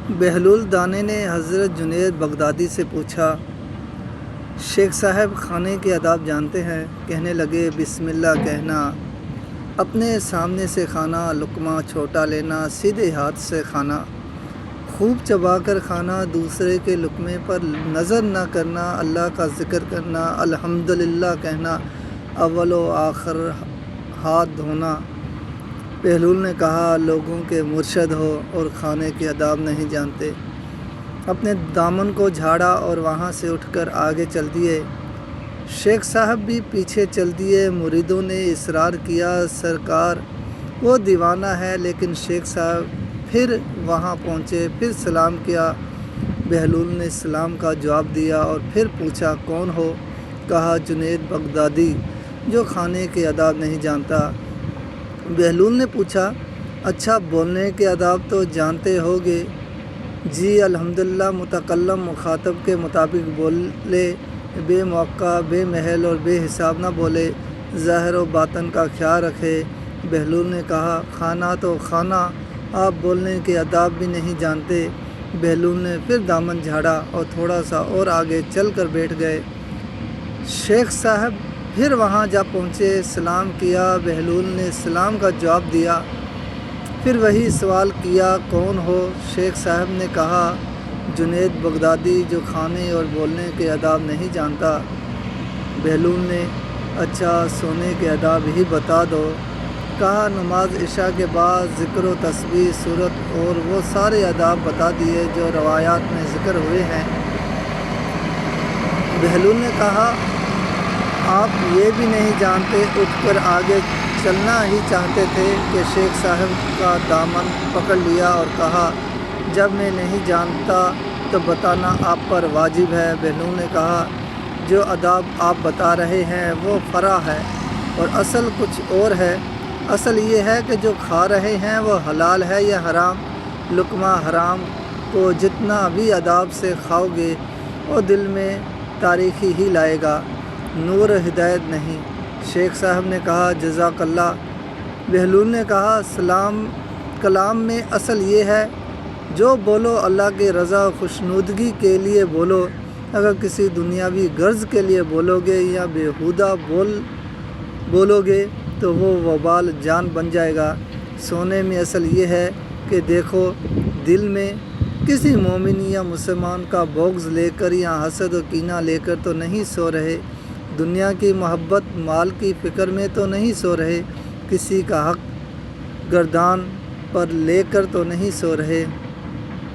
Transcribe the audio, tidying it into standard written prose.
بہلول دانے نے حضرت جنید بغدادی سے پوچھا، شیخ صاحب کھانے کے آداب جانتے ہیں؟ کہنے لگے، بسم اللہ کہنا، اپنے سامنے سے کھانا، لقمہ چھوٹا لینا، سیدھے ہاتھ سے کھانا، خوب چبا کر کھانا، دوسرے کے لقمے پر نظر نہ کرنا، اللہ کا ذکر کرنا، الحمدللہ کہنا، اول و آخر ہاتھ دھونا۔ بہلول نے کہا، لوگوں کے مرشد ہو اور کھانے کے آداب نہیں جانتے۔ اپنے دامن کو جھاڑا اور وہاں سے اٹھ کر آگے چل دیے۔ شیخ صاحب بھی پیچھے چل دیے۔ مریدوں نے اصرار کیا، سرکار وہ دیوانہ ہے، لیکن شیخ صاحب پھر وہاں پہنچے، پھر سلام کیا۔ بہلول نے سلام کا جواب دیا اور پھر پوچھا، کون ہو؟ کہا، جنید بغدادی، جو کھانے کے آداب نہیں جانتا۔ بہلول نے پوچھا، اچھا بولنے کے آداب تو جانتے ہوگے؟ جی الحمدللہ، متکلم مخاطب کے مطابق بولے، بے موقع، بے محل اور بے حساب نہ بولے، ظاہر و باطن کا خیال رکھے۔ بہلول نے کہا، کھانا تو کھانا، آپ بولنے کے آداب بھی نہیں جانتے۔ بہلول نے پھر دامن جھاڑا اور تھوڑا سا اور آگے چل کر بیٹھ گئے۔ شیخ صاحب پھر وہاں جا پہنچے، سلام کیا۔ بہلول نے سلام کا جواب دیا، پھر وہی سوال کیا، کون ہو؟ شیخ صاحب نے کہا، جنید بغدادی، جو کھانے اور بولنے کے آداب نہیں جانتا۔ بہلول نے، اچھا سونے کے آداب ہی بتا دو۔ کہا، نماز عشاء کے بعد ذکر و تسبیح، سورت اور وہ سارے آداب بتا دیے جو روایات میں ذکر ہوئے ہیں۔ بہلول نے کہا، آپ یہ بھی نہیں جانتے؟ اٹھ کر آگے چلنا ہی چاہتے تھے کہ شیخ صاحب کا دامن پکڑ لیا اور کہا، جب میں نہیں جانتا تو بتانا آپ پر واجب ہے۔ بہلول نے کہا، جو آداب آپ بتا رہے ہیں وہ فرع ہے اور اصل کچھ اور ہے۔ اصل یہ ہے کہ جو کھا رہے ہیں وہ حلال ہے یا حرام۔ لقمہ حرام کو جتنا بھی آداب سے کھاؤ گے وہ دل میں تاریکی ہی لائے گا، نور ہدایت نہیں۔ شیخ صاحب نے کہا، جزاک اللہ۔ بہلول نے کہا، کلام میں اصل یہ ہے، جو بولو اللہ کی رضا و خوشنودگی کے لیے بولو۔ اگر کسی دنیاوی غرض کے لیے بولو گے یا بیہودہ بولو گے تو وہ وبال جان بن جائے گا۔ سونے میں اصل یہ ہے کہ دیکھو، دل میں کسی مومن یا مسلمان کا بغض لے کر یا حسد و کینہ لے کر تو نہیں سو رہے، دنیا کی محبت، مال کی فکر میں تو نہیں سو رہے، کسی کا حق گردان پر لے کر تو نہیں سو رہے۔